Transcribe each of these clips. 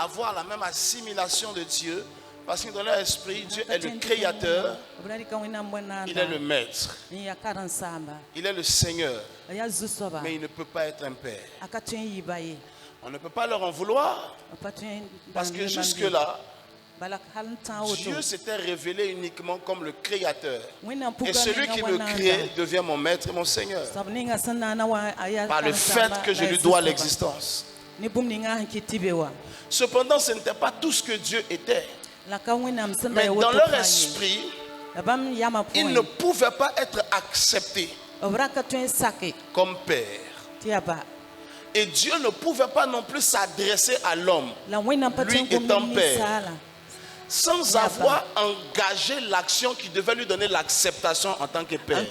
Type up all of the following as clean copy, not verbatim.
avoir la même assimilation de Dieu. Parce que dans leur esprit, Dieu est le créateur, il est le maître, il est le Seigneur, mais il ne peut pas être un père. On ne peut pas leur en vouloir, parce que jusque-là, Dieu s'était révélé uniquement comme le créateur. Et celui qui me crée devient mon maître et mon Seigneur. Par le fait que je lui dois l'existence. Cependant, ce n'était pas tout ce que Dieu était. Mais dans leur esprit, ils ne pouvaient pas être acceptés comme père. Et Dieu ne pouvait pas non plus s'adresser à l'homme, lui étant père, sans avoir engagé l'action qui devait lui donner l'acceptation en tant que père.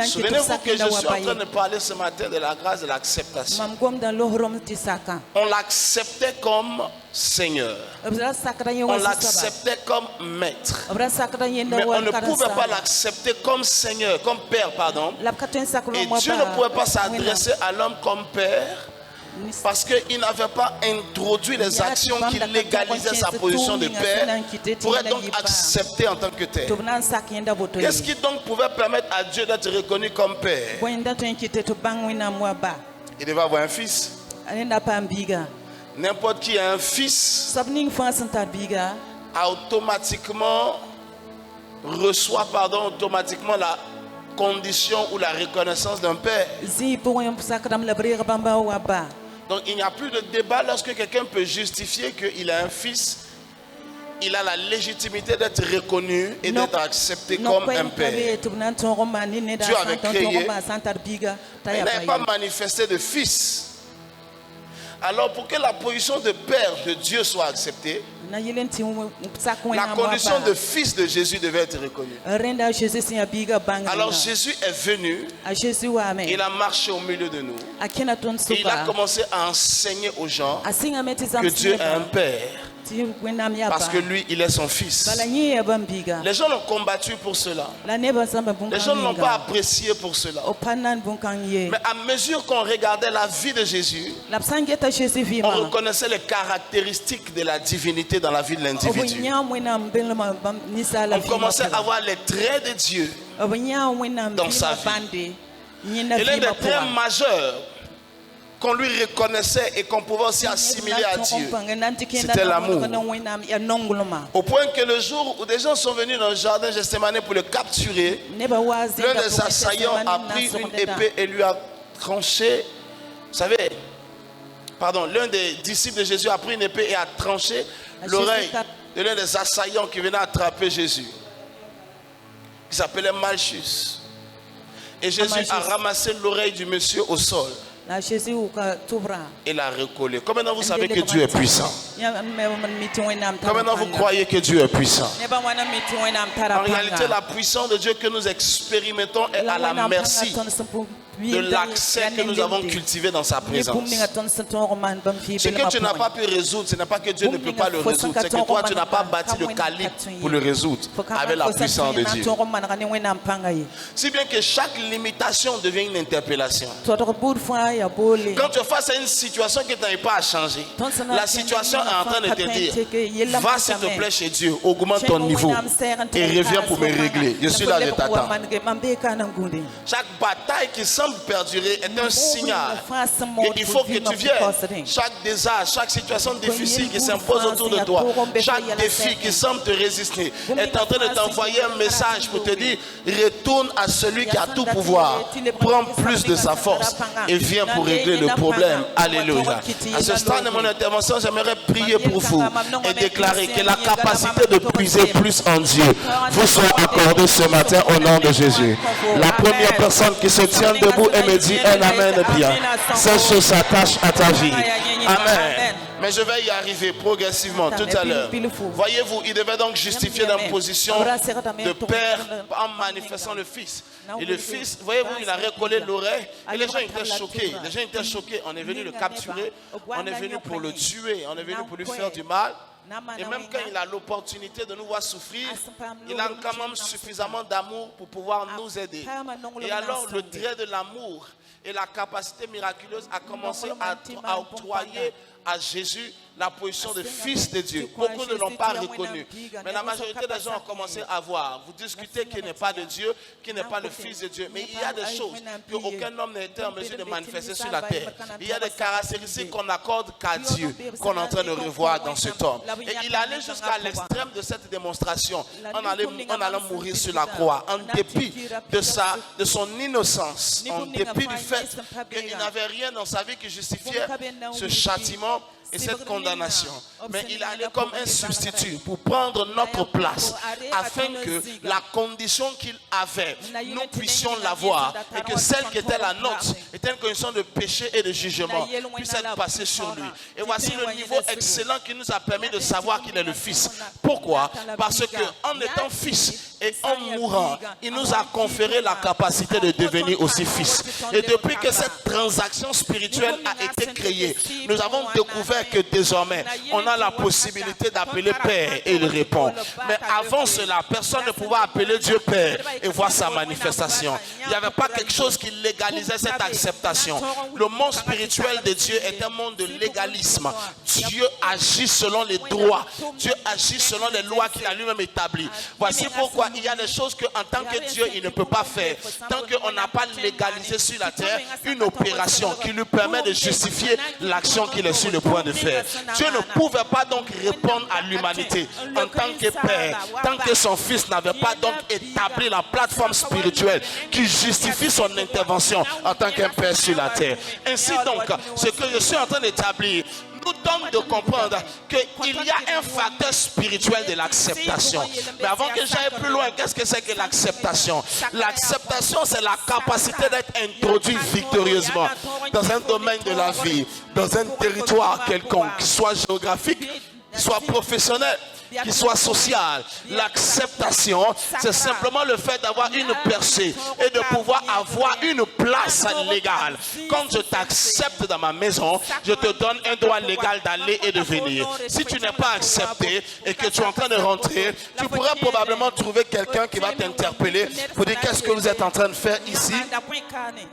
Souvenez-vous que je suis en train de parler ce matin de la grâce de l'acceptation. On l'acceptait comme Seigneur. On l'acceptait comme maître. Mais on ne pouvait pas l'accepter comme Seigneur, comme Père, pardon. Et Dieu ne pouvait pas s'adresser à l'homme comme Père parce qu'il n'avait pas introduit les actions qui légalisaient sa position de Père pour être donc accepté en tant que tel. Qu'est-ce qui donc pouvait permettre à Dieu d'être reconnu comme Père? Il devait avoir un fils. N'importe qui a un fils automatiquement reçoit automatiquement la condition ou la reconnaissance d'un père. Donc il n'y a plus de débat lorsque quelqu'un peut justifier qu'il a un fils. Il a la légitimité d'être reconnu et d'être accepté comme un père. Dieu avait créé, mais il n'avait pas manifesté de fils. Alors pour que la position de père de Dieu soit acceptée, la condition de fils de Jésus devait être reconnue. Alors Jésus est venu, il a marché au milieu de nous, et il a commencé à enseigner aux gens que Dieu est un père. Parce que lui, il est son fils. Les gens l'ont combattu pour cela. Les gens ne l'ont pas apprécié pour cela. Mais à mesure qu'on regardait la vie de Jésus, on reconnaissait les caractéristiques de la divinité dans la vie de l'individu. On commençait à voir les traits de Dieu dans sa vie. Et l'un des traits majeurs qu'on lui reconnaissait et qu'on pouvait aussi assimiler à Dieu, c'était l'amour. Au point que le jour où des gens sont venus dans le jardin Gethsémani pour le capturer, l'un des assaillants a pris une épée et lui a tranché. Vous savez, l'un des disciples de Jésus a pris une épée et a tranché l'oreille de l'un des assaillants qui venait attraper Jésus, qui s'appelait Malchus. Et Jésus a ramassé l'oreille du monsieur au sol et l'a recollé. Comment vous savez que Dieu est puissant? Comment vous croyez que Dieu est puissant? En réalité, la puissance de Dieu que nous expérimentons est à la merci de l'accès que nous avons cultivé dans sa présence. Ce que tu n'as pas pu résoudre, ce n'est pas que Dieu ne peut pas le résoudre, c'est que toi tu n'as pas bâti le calibre pour le résoudre avec la puissance de Dieu. Si bien que chaque limitation devient une interpellation. Quand tu es face à une situation que tu n'arrives pas à changer, la situation est en train de te dire: va s'il te plaît chez Dieu, augmente ton niveau et reviens pour me régler. Je suis là, je t'attends. Chaque bataille qui semble perdurer est un signal qu'il faut que tu viennes. Chaque désastre, chaque situation difficile qui s'impose autour de toi, chaque défi qui semble te résister est en train de t'envoyer un message pour te dire: retourne à celui qui a tout pouvoir, prends plus de sa force et viens pour régler le problème. Alléluia. À ce stade de mon intervention, j'aimerais prier pour vous et déclarer que la capacité de puiser plus en Dieu vous soit accordée ce matin au nom de Jésus. La première personne qui se tient debout et me dit un amen bien, cette chose s'attache à ta vie. Amen. Mais je vais y arriver progressivement tout à l'heure. Voyez-vous, il devait donc justifier dans une position de père en manifestant le fils. Et le fils, voyez-vous, il a recollé l'oreille et les gens étaient choqués. Les gens étaient choqués. On est venu le capturer, on est venu pour le tuer, on est venu pour lui faire du mal. Et même quand il a l'opportunité de nous voir souffrir, il a quand même suffisamment d'amour pour pouvoir nous aider. Et alors le trait de l'amour Et la capacité miraculeuse a commencé à octroyer à Jésus la position de fils de Dieu. Beaucoup ne l'ont pas reconnu. Mais la majorité des gens ont commencé à voir. Vous discutez qu'il n'est pas de Dieu, qu'il n'est pas le fils de Dieu. Mais il y a des choses qu'aucun homme n'a été en mesure de manifester sur la terre. Il y a des caractéristiques qu'on n'accorde qu'à Dieu, qu'on est en train de revoir dans cet homme. Et il allait jusqu'à l'extrême de cette démonstration, en allant mourir sur la croix, en dépit de son innocence, en dépit du fait qu'il n'avait rien dans sa vie qui justifiait ce châtiment et cette condamnation. Mais il allait comme un substitut pour prendre notre place, afin que la condition qu'il avait, nous puissions l'avoir, et que celle qui était la nôtre était une condition de péché et de jugement, puisse être passée sur lui. Et voici le niveau excellent qui nous a permis de savoir qu'il est le Fils. Pourquoi? Parce qu'en étant Fils et en mourant, il nous a conféré la capacité de devenir aussi Fils. Et depuis que cette transaction spirituelle a été créée, nous avons découvert que désormais, on a la possibilité d'appeler Père et il répond. Mais avant cela, personne ne pouvait appeler Dieu Père et voir sa manifestation. Il n'y avait pas quelque chose qui légalisait cette acceptation. Le monde spirituel de Dieu est un monde de légalisme. Dieu agit selon les droits. Dieu agit selon les lois qu'il a lui-même établies. Voici pourquoi il y a des choses qu'en tant que Dieu, il ne peut pas faire. Tant qu'on n'a pas légalisé sur la terre une opération qui lui permet de justifier l'action qu'il est sur le point de faire. Dieu ne pouvait pas donc répondre à l'humanité en tant que Père, tant que son Fils n'avait pas donc établi la plateforme spirituelle qui justifie son intervention en tant qu'un Père sur la terre. Ainsi donc, ce que je suis en train d'établir nous donne de comprendre qu'il y a un facteur spirituel de l'acceptation. Mais avant que j'aille plus loin, qu'est-ce que c'est que l'acceptation? L'acceptation, c'est la capacité d'être introduit victorieusement dans un domaine de la vie, dans un territoire quelconque, qu'il soit géographique, qu'il soit professionnel, qu'il soit social. L'acceptation, c'est simplement le fait d'avoir une percée et de pouvoir avoir une place légale. Quand je t'accepte dans ma maison, je te donne un droit légal d'aller et de venir. Si tu n'es pas accepté et que tu es en train de rentrer, tu pourrais probablement trouver quelqu'un qui va t'interpeller pour dire qu'est-ce que vous êtes en train de faire ici?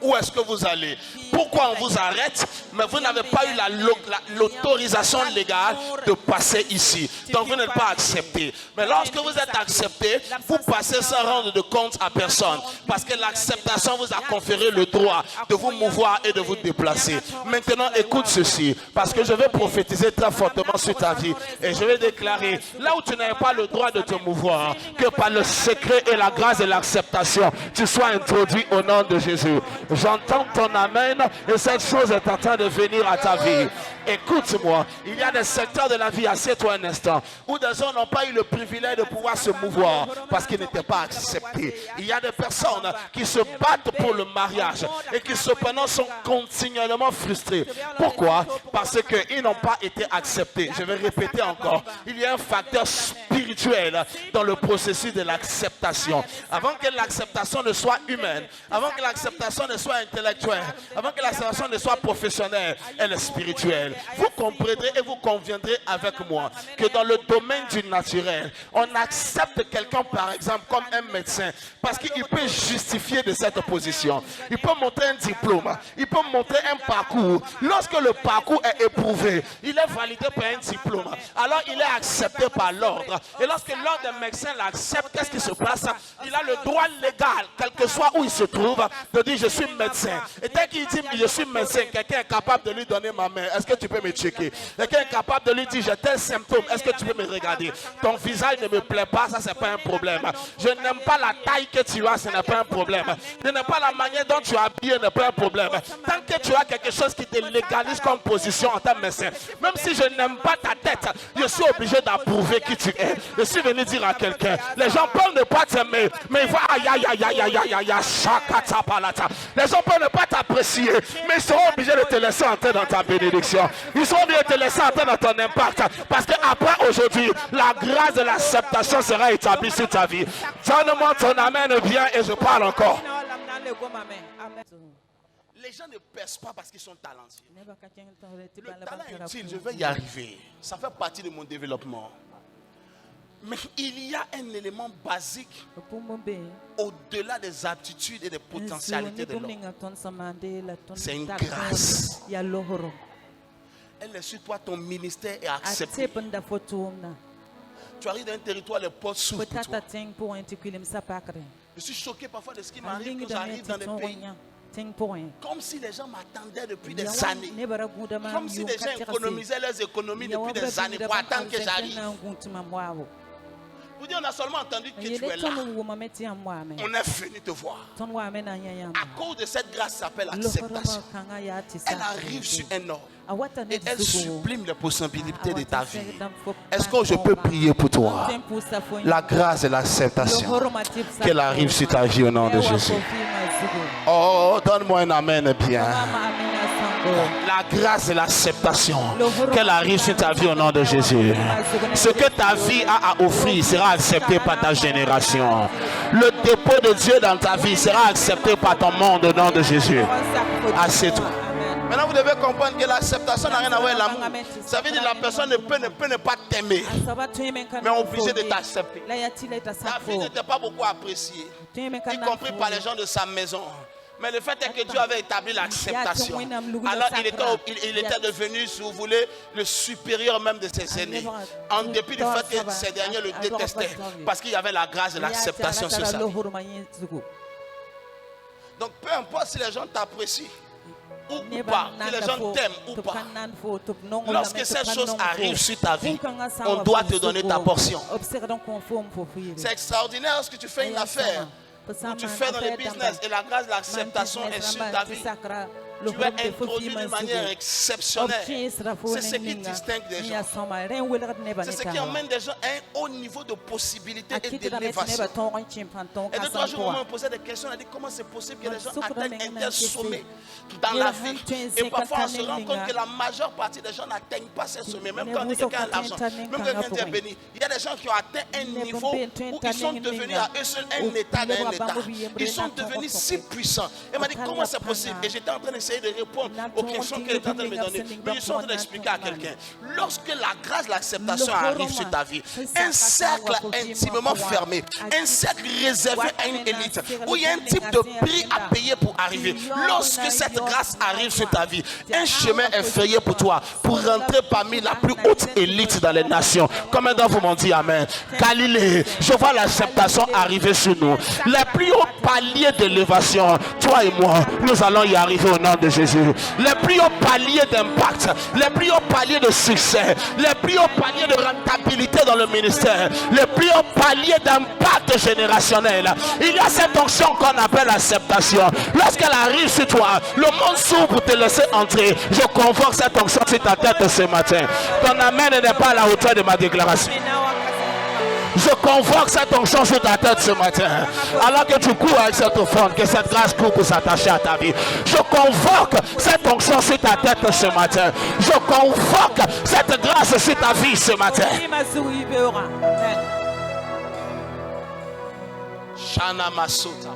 Où est-ce que vous allez? Pourquoi on vous arrête? Mais vous n'avez pas eu l'autorisation légale de passer ici. Donc vous n'êtes pas accepté. Mais lorsque vous êtes accepté, vous passez sans rendre de compte à personne. Parce que l'acceptation vous a conféré le droit de vous mouvoir et de vous déplacer. Maintenant, écoute ceci. Parce que je vais prophétiser très fortement sur ta vie. Et je vais déclarer, là où tu n'avais pas le droit de te mouvoir, que par le secret et la grâce de l'acceptation, tu sois introduit au nom de Jésus. J'entends ton amen et cette chose est en train de venir à ta vie. Écoute-moi, il y a des secteurs de la vie, assieds-toi un instant, où des gens n'ont pas eu le privilège de pouvoir se mouvoir parce qu'ils n'étaient pas acceptés. Il y a des personnes qui se battent pour le mariage et qui cependant sont continuellement frustrés. Pourquoi? Parce qu'ils n'ont pas été acceptés. Je vais répéter encore, il y a un facteur spirituel dans le processus de l'acceptation. Avant que l'acceptation ne soit humaine, avant que l'acceptation ne soit intellectuelle, avant que l'acceptation ne soit professionnelle, elle est spirituelle. Vous comprendrez et vous conviendrez avec moi que dans le domaine du naturel, on accepte quelqu'un par exemple comme un médecin parce qu'il peut justifier de cette position. Il peut montrer un diplôme, il peut montrer un parcours. Lorsque le parcours est éprouvé, il est validé par un diplôme. Alors il est accepté par l'ordre. Et lorsque l'ordre des médecins l'accepte, qu'est-ce qui se passe? Il a le droit légal, quel que soit où il se trouve, de dire je suis médecin. Et dès qu'il dit je suis médecin, quelqu'un est capable de lui donner ma main. Est-ce que tu peux me checker? Quelqu'un est capable de lui dire j'ai tel symptôme, est-ce que tu peux me regarder? Ton visage ne me plaît pas, ça c'est pas un problème. Je n'aime pas la taille que tu as, ce n'est pas un problème. Je n'aime pas la manière dont tu es habillé, ce n'est pas un problème. Tant que tu as quelque chose qui te légalise comme position en tant que médecin, même si je n'aime pas ta tête, je suis obligé d'approuver qui tu es. Je suis venu dire à quelqu'un, les gens peuvent ne pas t'aimer, mais ils voient aïe aïe aïe aïe aïe aïe aïe shakata palata. Les gens peuvent ne pas t'apprécier, mais ils seront obligés de te laisser entrer dans ta bénédiction. Ils seront obligés de te laisser entrer dans ton impact. Parce qu'après aujourd'hui, la grâce de l'acceptation sera établie sur ta vie. Donne-moi ton amen bien et je parle encore. Les gens ne percent pas parce qu'ils sont talentueux. Le talent est utile, je vais y arriver. Ça fait partie de mon développement. Mais il y a un élément basique au-delà des aptitudes et des potentialités de l'homme. C'est une grâce. Elle est sur toi, ton ministère est accepté. Tu arrives dans un territoire, les portes s'ouvrent pour toi. Je suis choqué parfois de ce qui m'arrive quand j'arrive dans des pays. Comme si les gens m'attendaient depuis des années. Comme si les gens économisaient leurs économies depuis des années pour attendre que j'arrive. Vous dites, on a seulement entendu que tu es là. On est venu te voir. À cause de cette grâce, ça s'appelle acceptation. Elle arrive sur un homme et elle sublime les possibilités de ta vie. Est-ce que je peux prier pour toi? La grâce et l'acceptation, qu'elle arrive sur ta vie au nom de Jésus. Oh, donne-moi un amen bien. La grâce et l'acceptation, qu'elle arrive sur ta vie au nom de Jésus. Ce que ta vie a à offrir sera accepté par ta génération. Le dépôt de Dieu dans ta vie sera accepté par ton monde au nom de Jésus. Assieds-toi. Maintenant, vous devez comprendre que l'acceptation n'a rien à voir avec l'amour. Ça veut dire que la personne ne peut ne pas t'aimer, mais est obligée de t'accepter. Ta vie n'était pas beaucoup appréciée, y compris par les gens de sa maison. Mais le fait est que Dieu avait établi l'acceptation. Alors il était devenu, si vous voulez, le supérieur même de ses aînés. En dépit du fait que ces derniers le détestaient. Parce qu'il y avait la grâce et l'acceptation sur ça. Donc peu importe si les gens t'apprécient ou pas, que les gens t'aiment ou pas. Lorsque ces choses arrivent sur ta vie, on doit te donner ta portion. C'est extraordinaire lorsque tu fais une affaire. Où tu fais dans les business et la grâce de l'acceptation est sur ta vie. Tu es introduit d'une manière exceptionnelle. C'est ce qui distingue des gens. C'est ce qui emmène des gens à un haut niveau de possibilité et d'élévation. Et de trois jours, on me posait des questions. On a dit comment c'est possible que les gens atteignent un tel sommet dans la vie. Et parfois, on se rend compte que la majeure partie des gens n'atteignent pas ces sommets. Même quand quelqu'un a l'argent, même quand quelqu'un est béni. Il y a des gens qui ont atteint un niveau où ils sont devenus à eux seuls un état dans un état. Ils sont devenus si puissants. Et m'a dit comment c'est possible. Et j'étais en train d'essayer de répondre aux questions qu'elle est en train de me donner. Mais je suis en train d'expliquer à quelqu'un. Lorsque la grâce, l'acceptation arrive sur ta vie, un cercle intimement fermé, un cercle réservé à une élite, où il y a un type de prix à payer pour arriver. Lorsque cette grâce arrive sur ta vie, un chemin est frayé pour toi, pour rentrer parmi la plus haute élite dans les nations. Combien d'entre vous m'ont dit Amen? Galilée, je vois l'acceptation arriver sur nous. Les plus hauts paliers d'élévation, toi et moi, nous allons y arriver au nom de Jésus. Les plus hauts paliers d'impact, les plus hauts paliers de succès, les plus hauts paliers de rentabilité dans le ministère, les plus hauts paliers d'impact générationnel. Il y a cette onction qu'on appelle acceptation. Lorsqu'elle arrive sur toi, le monde s'ouvre pour te laisser entrer. Je convoque cette onction sur ta tête ce matin. Ton amen n'est pas à la hauteur de ma déclaration. Je convoque cette onction sur ta tête ce matin. Alors que tu cours avec cette offrande, que cette grâce court pour s'attacher à ta vie. Je convoque cette onction sur ta tête ce matin. Je convoque cette grâce sur ta vie ce matin. Shana Masota.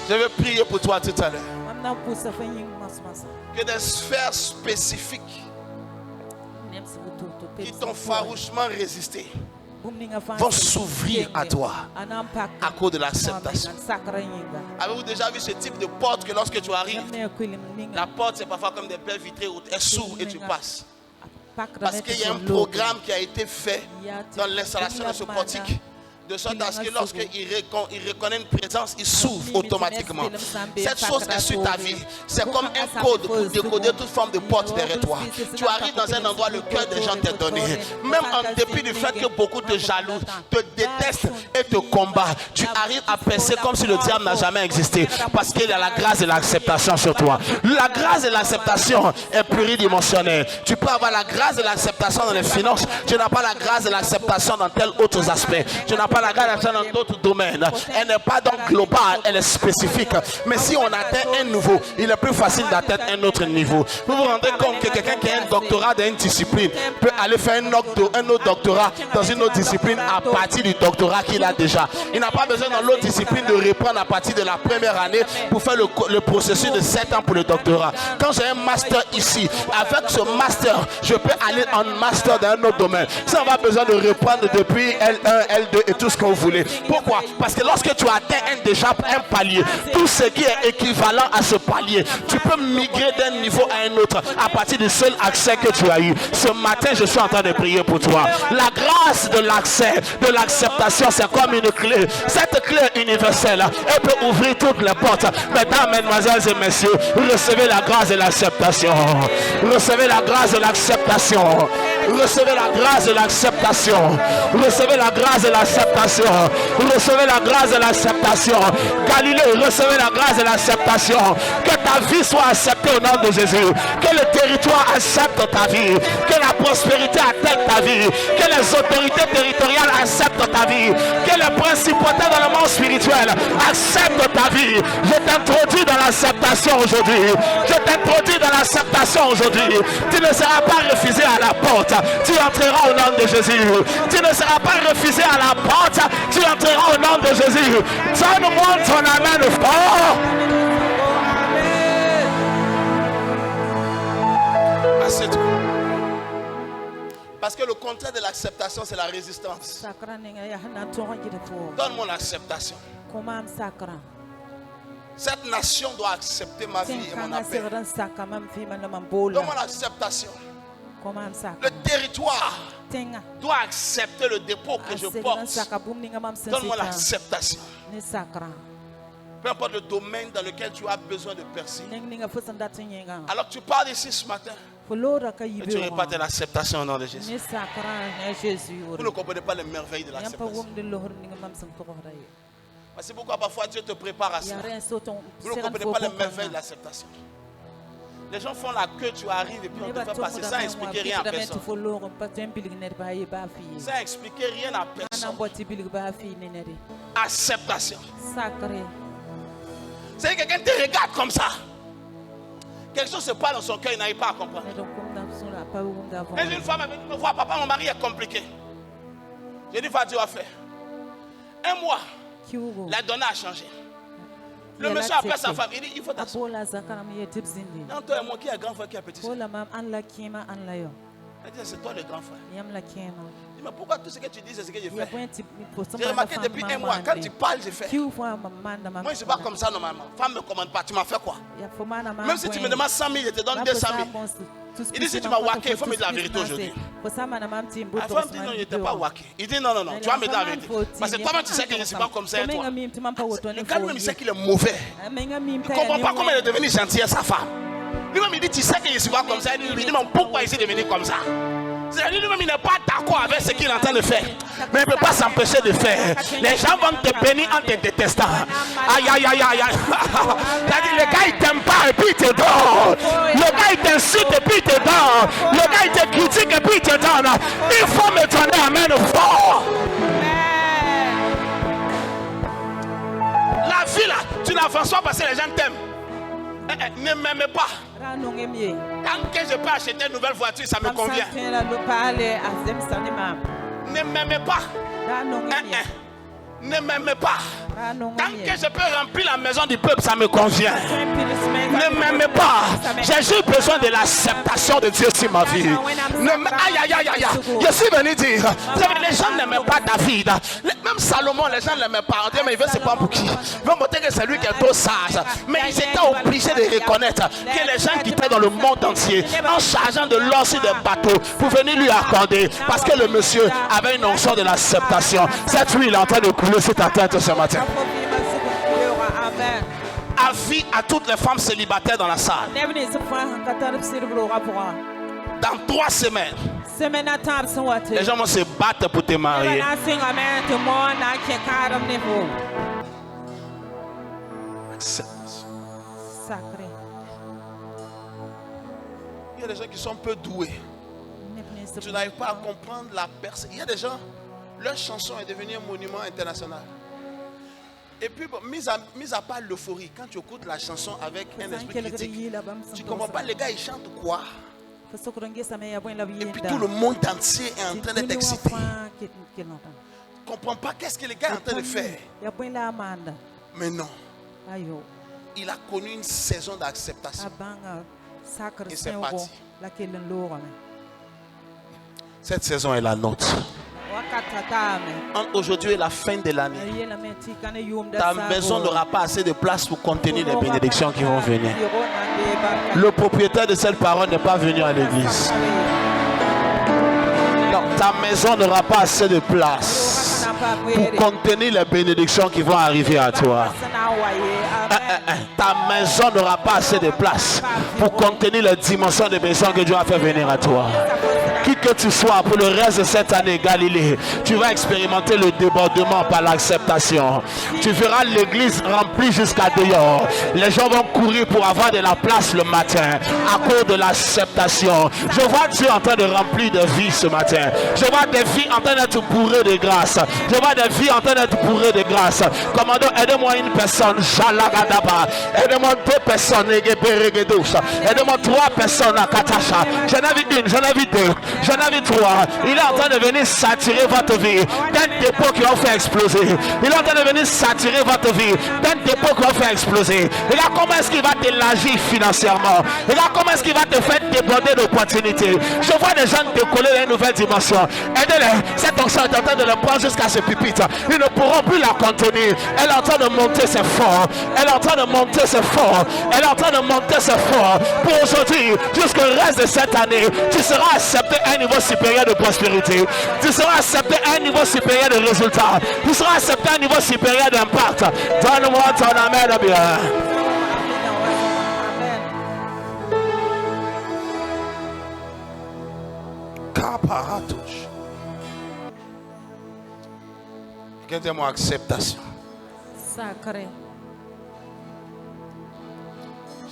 Je vais prier pour toi tout à l'heure. Que des sphères spécifiques qui t'ont farouchement résisté vont s'ouvrir à toi à cause de l'acceptation. Avez-vous déjà vu ce type de porte que lorsque tu arrives, la porte c'est parfois comme des baies vitrées où elle s'ouvre et tu passes? Parce qu'il y a un programme qui a été fait dans l'installation de ce portique, de sorte à ce que lorsqu'il reconnaît une présence, il s'ouvre automatiquement. Cette chose est sur ta vie. C'est comme un code pour décoder toute forme de porte derrière toi. Tu arrives dans un endroit, le cœur des gens t'est donné. Même en dépit du fait que beaucoup te jalousent, te détestent et te combattent, tu arrives à penser comme si le diable n'a jamais existé. Parce qu'il y a la grâce et l'acceptation sur toi. La grâce et l'acceptation est pluridimensionnelle. Tu peux avoir la grâce et l'acceptation dans les finances. Tu n'as pas la grâce et l'acceptation dans tel autre aspect. Tu n'as pas pas la grâce dans d'autres domaines. Elle n'est pas donc globale, elle est spécifique. Mais si on atteint un niveau, il est plus facile d'atteindre un autre niveau. Vous vous rendez compte que quelqu'un qui a un doctorat dans une discipline peut aller faire un autre doctorat dans une autre discipline à partir du doctorat qu'il a déjà. Il n'a pas besoin dans l'autre discipline de reprendre à partir de la première année pour faire le processus de 7 ans pour le doctorat. Quand j'ai un master ici, avec ce master, je peux aller en master dans un autre domaine. Ça, on va besoin de reprendre depuis L1, L2 et tout ce que vous voulez. Pourquoi? Parce que lorsque tu atteins déjà un palier, tout ce qui est équivalent à ce palier, tu peux migrer d'un niveau à un autre à partir du seul accès que tu as eu. Ce matin, je suis en train de prier pour toi. La grâce de l'accès, de l'acceptation, c'est comme une clé. Cette clé universelle, elle peut ouvrir toutes les portes. Mesdames, mesdemoiselles et messieurs, recevez la grâce de l'acceptation. Recevez la grâce de l'acceptation. Recevez la grâce de l'acceptation. Recevez la grâce de l'acceptation. Recevez la grâce de l'acceptation. Galilée, recevez la grâce de l'acceptation. Que ta vie soit acceptée au nom de Jésus. Que le territoire accepte ta vie. Que la prospérité atteigne ta vie. Que les autorités territoriales acceptent ta vie. Que les principautés dans le monde spirituel acceptent ta vie. Je t'introduis dans l'acceptation aujourd'hui. Je t'introduis dans l'acceptation aujourd'hui. Tu ne seras pas refusé à la porte. Tu entreras au nom de Jésus. Tu ne seras pas refusé à la porte. Tu entreras au nom de Jésus. Donne-moi ton amen fort. Assieds-toi. Parce que le contraire de l'acceptation, c'est la résistance. Donne-moi l'acceptation. Cette nation doit accepter ma vie et mon appel. Donne-moi l'acceptation. Le territoire doit accepter le dépôt que je porte. Donne-moi l'acceptation. Peu importe le domaine dans lequel tu as besoin de percer. Alors tu parles ici ce matin. Et tu répartes l'acceptation au nom de Jésus. Vous ne comprenez pas les merveilles de l'acceptation. C'est pourquoi parfois Dieu te prépare à ça. Vous ne comprenez pas les merveilles de l'acceptation. Les gens font la queue, tu arrives et puis on te fait passer sans expliquer rien à personne. Sans expliquer rien à personne. Acceptation. C'est que quelqu'un te regarde comme ça. Quelque chose se passe dans son cœur, il n'arrive pas à comprendre. Et une femme me voit, papa, mon mari est compliqué. J'ai dit, Dieu a fait. Un mois, la donnée a changé. Le monsieur appelle sa femme, il dit, il faut t'asseoir. Non, toi et moi, qui est grand frère, qui est petit frère? Elle dit, c'est toi le grand frère. Il dit, mais pourquoi tout ce que tu dis, c'est ce que je fais? J'ai remarqué depuis un mois, quand tu parles, je fais. Moi, je ne suis pas comme ça normalement. Femme ne me commande pas, tu m'as fait quoi? Même si tu me demandes 100 000, je te donne 200 000. Il dit, si tu m'as wacké, il faut me dire la vérité aujourd'hui. La femme dit, non, il n'était pas wacké. Il dit, non, tu vas me dire la vérité. Parce que toi-même, tu sais que je ne suis pas comme ça et toi. Le gars lui-même, il sait qu'il est mauvais. Il ne comprend pas comment il est devenu gentil à sa femme. Lui-même, il dit, tu sais que je ne suis pas comme ça. Il dit, mais pourquoi il est devenu comme ça? C'est-à-dire lui-même, il n'est pas d'accord avec ce qu'il est en train de faire. Mais il ne peut pas s'empêcher de faire. Les gens vont te bénir en te détestant. Aïe, aïe, aïe, aïe, aïe. C'est-à-dire, le gars, il ne t'aime pas et puis il te donne. Le gars, il t'insulte et puis il te donne. Le gars, il te critique et puis il te donne. Il faut me donner amen fort. La vie là, tu n'avances pas parce que les gens t'aiment. Ne m'aime pas. Tant que je peux acheter une nouvelle voiture, ça me convient. Ne m'aime pas. Ne m'aime pas. Tant que je peux remplir la maison du peuple, ça me convient. Ne m'aime pas. J'ai juste besoin de l'acceptation de Dieu sur ma vie. Aïe, aïe, aïe, aïe. Je suis venu dire, les gens n'aiment pas David. Même Salomon, les gens ne l'aimaient pas. On dit, mais il veut se prendre pour qui? Il veut montrer que c'est lui qui est trop sage. Mais ils étaient obligés de reconnaître que les gens qui étaient dans le monde entier, en chargeant de l'or sur des bateaux, pour venir lui accorder. Parce que le monsieur avait une onction de l'acceptation. Cette huile est en train de couler sur ta tête ce matin. Avis à toutes les femmes célibataires dans la salle. Dans 3 semaines, les gens vont se battre pour te marier. Il y a des gens qui sont peu doués. Tu n'arrives pas à comprendre la personne. Il y a des gens, Leur chanson est devenue un monument international. Et puis, bon, mis à part l'euphorie, quand tu écoutes la chanson avec un esprit critique, tu ne comprends pas, les gars, ils chantent quoi? Et puis tout le monde entier est en train d'être excité. Tu ne comprends pas qu'est-ce que les gars sont en train de faire. Mais non. Il a connu une saison d'acceptation. Et c'est parti. Cette saison est la nôtre. Entre aujourd'hui et la fin de l'année, ta maison n'aura pas assez de place pour contenir les bénédictions qui vont venir. Le propriétaire de cette parole n'est pas venu à l'église. Non, ta maison n'aura pas assez de place pour contenir les bénédictions qui vont arriver à toi. Ta maison n'aura pas assez de place pour contenir les dimensions de bénédictions que Dieu a fait venir à toi. Qui que tu sois pour le reste de cette année, Galilée, tu vas expérimenter le débordement par l'acceptation. Tu verras l'église remplie jusqu'à dehors. Les gens vont courir pour avoir de la place le matin à cause de l'acceptation. Je vois Dieu en train de remplir de vie ce matin. Je vois des vies en train d'être bourrées de grâce. Je vois des vies en train d'être bourrées de grâce. Commandant, aidez-moi une personne. Aidez-moi 2 personnes. Aidez-moi 3 personnes à Katasha. J'en ai vu 1, j'en ai vu 2. J'en ai vu 3. Il est en train de venir saturer votre vie d'un dépôt qui va faire exploser. Il est en train de venir saturer votre vie d'un dépôt qui va faire exploser. Regarde comment est-ce qu'il va t'élargir financièrement. Regarde comment est-ce qu'il va te faire déborder d'opportunités. Je vois des gens décoller dans une nouvelle dimension. Aidez-les. Cette onction est en train de le prendre jusqu'à ce pupitre. Ils ne pourront plus la contenir. Elle est en train de monter, c'est fort. Elle est en train de monter, c'est fort. Elle est en train de monter, c'est fort. Pour aujourd'hui, jusqu'au reste de cette année, tu seras accepté à un niveau supérieur de prospérité. Tu seras accepté à un niveau supérieur de résultats. Tu seras accepté à un niveau supérieur d'impact. Donne-moi ton amen de bien. Caparatouche. Quelqu'un acceptation. Sacré.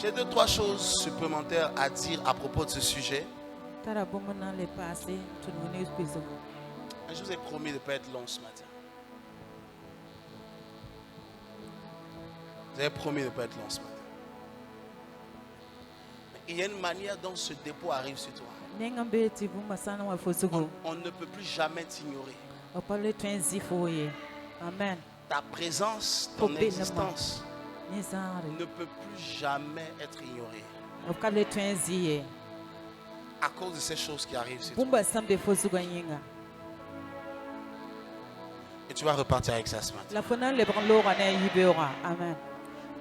J'ai 2-3 choses supplémentaires à dire à propos de ce sujet. Je vous ai promis de ne pas être long ce matin. Vous avez promis de ne pas être long ce matin. Il y a une manière dont ce dépôt arrive sur toi. On ne peut plus jamais t'ignorer. Amen. Ta présence, ton existence ne peut plus jamais être ignorée. À cause de ces choses qui arrivent sur toi. Et tu vas repartir avec ça ce matin. Amen.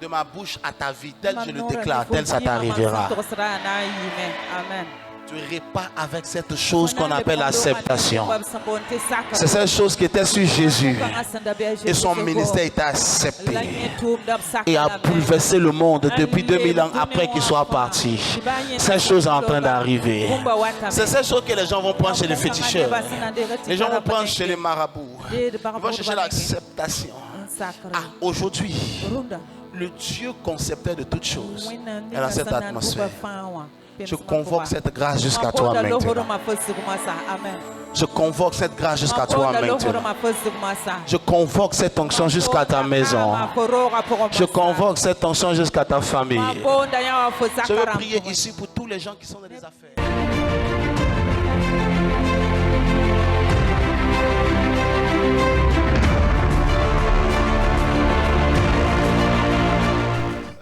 De ma bouche à ta vie, tel je le déclare, tel ça t'arrivera. Amen. Tu repars avec cette chose qu'on appelle l'acceptation. C'est cette chose qui était sur Jésus. Et son ministère était accepté. Et a bouleversé le monde depuis 2000 ans après qu'il soit parti. Cette chose est en train d'arriver. C'est cette chose que les gens vont prendre chez les féticheurs. Les gens vont prendre chez les marabouts. Ils vont chercher l'acceptation. Aujourd'hui, le Dieu concepteur de toutes choses est dans cette atmosphère. Je convoque cette grâce jusqu'à toi maintenant. Je convoque cette grâce jusqu'à toi maintenant. Je convoque cette onction jusqu'à ta maison. Je convoque cette onction jusqu'à ta famille. Je veux prier ici pour tous les gens qui sont dans les affaires.